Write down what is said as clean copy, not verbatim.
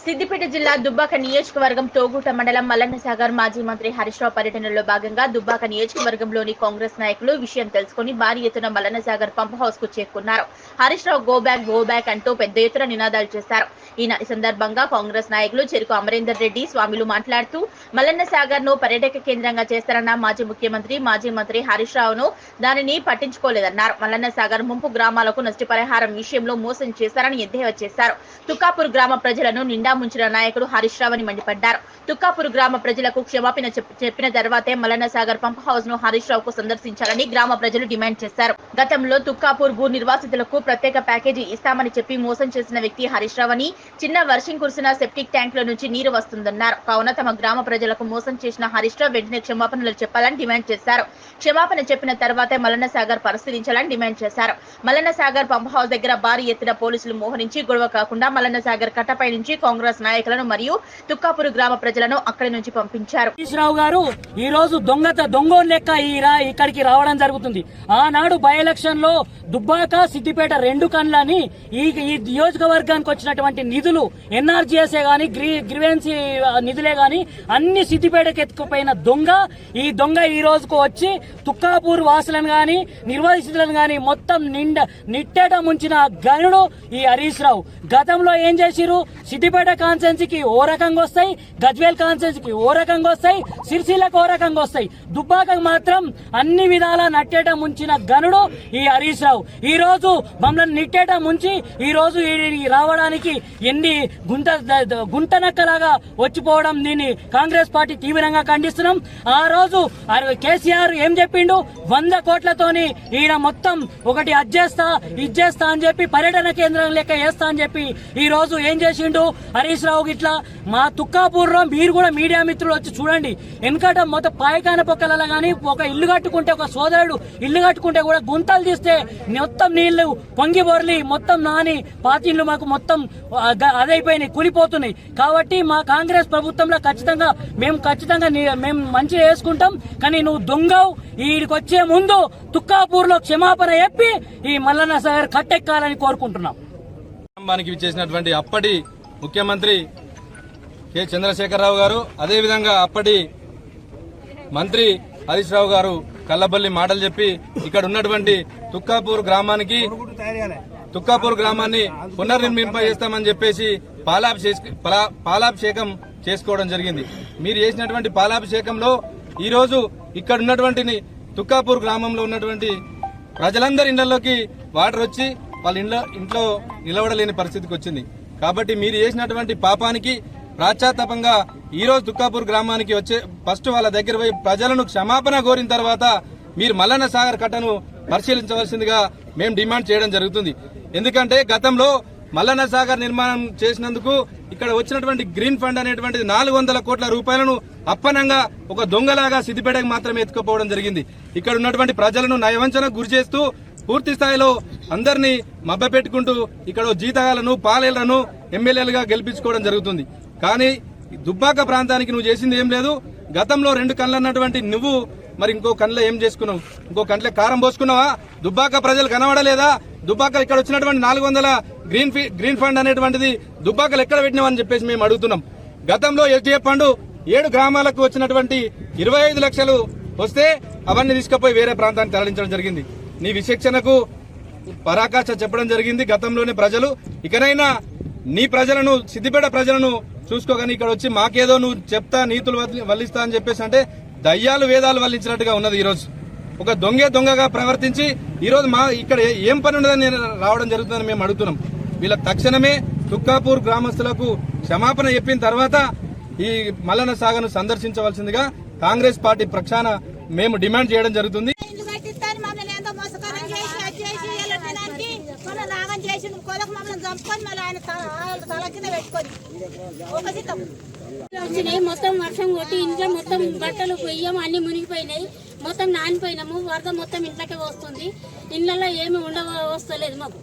సిద్దిపేట జిల్లా దుబ్బాక నియోజకవర్గం తోగుట మండలం మల్లన్నసాగర్ మాజీ మంత్రి హరీష్ రావు పర్యటనలో భాగంగా దుబ్బాక నియోజకవర్గంలోని కాంగ్రెస్ నాయకులు విషయం తెలుసుకుని భారీ ఎత్తున మల్లన్నసాగర్ పంప్ హౌస్ కు చేరుకున్నారు. హరీష్ రావు గో బ్యాక్ అంటూ పెద్ద ఎత్తున నినాదాలు చేశారు. ఈ సందర్భంగా కాంగ్రెస్ నాయకులు చెరుకు అమరేందర్ రెడ్డి స్వామిలు మాట్లాడుతూ మల్లన్నసాగర్ ను పర్యాటక కేంద్రంగా చేస్తారన్న మాజీ మంత్రి హరీష్ రావును దానిని పట్టించుకోలేదన్నారు. మల్లన్నసాగర్ ముంపు గ్రామాలకు నష్టపరిహారం విషయంలో మోసం చేశారని ఎద్దేవా చేశారు. తుక్కాపూర్ గ్రామ ప్రజలను నిండా ముంచిన నాయకుడు హరీష్ రావు అని మండిపడ్డారు. తుక్కాపూర్ గ్రామ ప్రజలకు క్షమాపణ చెప్పిన తర్వాతే మల్లన్నసాగర్ పంప్ హౌస్ ను హరీష్ రావుకు సందర్శించాలని గ్రామ ప్రజలు డిమాండ్ చేశారు. గతంలో తుక్కాపూర్ భూ నిర్వాసితులకు ప్రత్యేక ప్యాకేజీ ఇస్తామని చెప్పి మోసం చేసిన వ్యక్తి హరీష్ రావు అని, చిన్న వర్షం కురిసిన సెప్టిక్ ట్యాంకుల నుంచి నీరు వస్తుందన్నారు. కావున తమ గ్రామ ప్రజలకు మోసం చేసిన హరీష్ రావు వెంటనే క్షమాపణలు చెప్పాలని డిమాండ్ చేశారు. క్షమాపణ చెప్పిన తర్వాతే మల్లన్నసాగర్ పరిశీలించాలని డిమాండ్ చేశారు. మల్లన్నసాగర్ పంప్ హౌస్ దగ్గర భారీ ఎత్తున పోలీసులు మోహరించి గొడవ కాకుండా మల్లన్నసాగర్ కట్టపై నుంచి కాంగ్రెస్ నాయకులను మరియు తుక్కాపూర్ గ్రామ ప్రజలను అక్కడి నుంచి పంపించారు. హరీష్ రావు గారు ఈ రోజు దొంగ లెక్క ఇక్కడికి రావడం జరుగుతుంది. ఆనాడు బై ఎలక్షన్ లో దుబ్బాక సిద్దిపేట రెండు కండ్లని ఈ నియోజకవర్గానికి వచ్చినటువంటి నిధులు ఎన్ఆర్జీఎస్ఏ గాని గ్రీవెన్సీ నిధులే గాని అన్ని సిద్దిపేటకి ఎత్తుకుపోయిన ఈ దొంగ ఈ రోజుకు వచ్చి తుక్కాపూర్ వాసులను గాని నిర్వాసితులను గాని మొత్తం నిట్టేట ముంచిన గనుడు ఈ హరీష్ రావు. గతంలో ఏం చేసిరు? సిద్దిపేట కాన్స్టెన్సీకి ఓ రకంగా వస్తాయి, గజ్వేల్ కాన్స్టెన్సీకి ఓ రకంగా వస్తాయి, సిరిసిల్లకు ఓ రకంగా వస్తాయి. దుబ్బాకకు మాత్రం అన్ని విధాలా నట్టేట ముంచిన గనుడు ఈ హరీష్ రావు. ఈ రోజు మమ్మల్ని నిట్టేట ముంచి ఈ రోజు రావడానికి ఎన్ని గుంటనక్కలాగా వచ్చిపోవడం దీన్ని కాంగ్రెస్ పార్టీ తీవ్రంగా ఖండిస్తున్నాం. ఆ రోజు కేసీఆర్ ఏం చెప్పిండు? 100 కోట్లతోని ఈయన మొత్తం ఒకటి ఇచ్చేస్తా అని చెప్పి పర్యటన కేంద్రం లెక్క వేస్తా అని చెప్పి ఈ రోజు ఏం చేసిండు హరీష్ రావు గిట్లా. మా తుక్కాపూర్లో మీరు కూడా మీడియా మిత్రులు వచ్చి చూడండి. వెనకట మొత్తం పాయకాన పొక్కల గానీ ఒక ఇల్లు కట్టుకుంటే, ఒక సోదరుడు ఇల్లు కట్టుకుంటే కూడా గుంతలు తీస్తే మొత్తం నీళ్లు పొంగి బొర్లి మొత్తం నాని పాతిండ్లు మాకు మొత్తం అదైపోయినాయి, కూలిపోతున్నాయి. కాబట్టి మా కాంగ్రెస్ ప్రభుత్వంలో మేము మంచిగా వేసుకుంటాం. కానీ నువ్వు దొంగవు. వీడికి వచ్చే ముందు తుక్కాపూర్ లో క్షమాపణ చెప్పి ఈ మల్లన్నసాగర్ కట్టెక్కాలని కోరుకుంటున్నాం. విచ్చేసినటువంటి అప్పటి ముఖ్యమంత్రి కె చంద్రశేఖరరావు గారు, అదేవిధంగా అప్పటి మంత్రి హరీష్ రావు గారు కల్లబల్లి మాటలు చెప్పి ఇక్కడ ఉన్నటువంటి తుక్కాపూర్ గ్రామాన్ని పునర్నిర్మింపజేస్తామని చెప్పేసి పాలాభిషేకం చేసుకోవడం జరిగింది. మీరు చేసినటువంటి పాలాభిషేకంలో ఈ రోజు ఇక్కడ ఉన్నటువంటి తుక్కాపూర్ గ్రామంలో ఉన్నటువంటి ప్రజలందరి ఇళ్లలోకి వాటర్ వచ్చి వాళ్ళ ఇంట్లో నిలబడలేని పరిస్థితికి వచ్చింది. కాబట్టి మీరు చేసినటువంటి పాపానికి ప్రాశ్చాత్తాపంగా ఈ రోజు తుక్కాపూర్ గ్రామానికి వచ్చే ఫస్ట్ వాళ్ళ దగ్గర పోయి ప్రజలను క్షమాపణ కోరిన తర్వాత మీరు మల్లన్నసాగర్ కట్టను పరిశీలించవలసిందిగా మేము డిమాండ్ చేయడం జరుగుతుంది. ఎందుకంటే గతంలో మల్లన్నసాగర్ నిర్మాణం చేసినందుకు ఇక్కడ వచ్చినటువంటి గ్రీన్ ఫండ్ అనేటువంటిది 400 కోట్ల రూపాయలను అప్పనంగా ఒక దొంగలాగా సిద్దిపేటకు మాత్రమే ఎత్తుకుపోవడం జరిగింది. ఇక్కడ ఉన్నటువంటి ప్రజలను నయవంచనకు గురి చేస్తూ పూర్తి స్థాయిలో అందరినీ మభ్యపెట్టుకుంటూ ఇక్కడ జీతగాలను పాలేళ్లను ఎమ్మెల్యేలుగా గెలిపించుకోవడం జరుగుతుంది. కానీ దుబ్బాక ప్రాంతానికి నువ్వు చేసింది ఏం లేదు. గతంలో 2 కళ్ళు అన్నటువంటి నువ్వు మరి ఇంకో కళ్ళలో ఏం చేసుకున్నావు? ఇంకో కంట్లో కారం పోసుకున్నావా? దుబ్బాక ప్రజలు కనబడలేదా? దుబ్బాక ఇక్కడ వచ్చినటువంటి 400 గ్రీన్ ఫండ్ అనేటువంటిది దుబ్బాకలు ఎక్కడ పెట్టినావని చెప్పేసి మేము అడుగుతున్నాం. గతంలో ఎస్డిఎఫ్ ఫండ్ 7 గ్రామాలకు వచ్చినటువంటి 25 లక్షలు వస్తే అవన్నీ తీసుకుపోయి వేరే ప్రాంతానికి తరలించడం జరిగింది. నీ విచక్షణకు పరాకాష్ఠ చెప్పడం జరిగింది గతంలోనే ప్రజలు. ఇకనైనా నీ ప్రజలను, సిద్దిపేట ప్రజలను చూసుకోగాని ఇక్కడ వచ్చి మాకేదో నువ్వు చెప్తా నీతులు వల్లిస్తా అని చెప్పేసి అంటే దయ్యాలు వేదాలు వల్లించినట్టుగా ఉన్నది. ఈరోజు ఒక దొంగగా ప్రవర్తించి ఈరోజు మా ఇక్కడ ఏం పని ఉండదని రావడం జరుగుతుందని మేము అడుగుతున్నాం. వీళ్ళ తక్షణమే తుక్కాపూర్ గ్రామస్తులకు క్షమాపణ చెప్పిన తర్వాత ఈ మల్లన్నసాగర్ను సందర్శించవలసిందిగా కాంగ్రెస్ పార్టీ పక్షాన మేము డిమాండ్ చేయడం జరుగుతుంది. మొత్తం వర్షం కొట్టి ఇంట్లో మొత్తం బట్టలు పొయ్యం అన్ని మునిగిపోయినాయి, మొత్తం నానిపోయినాము. వరద మొత్తం ఇంట్లోకే వస్తుంది. ఇళ్లలో ఏమి వస్తలేదు మాకు.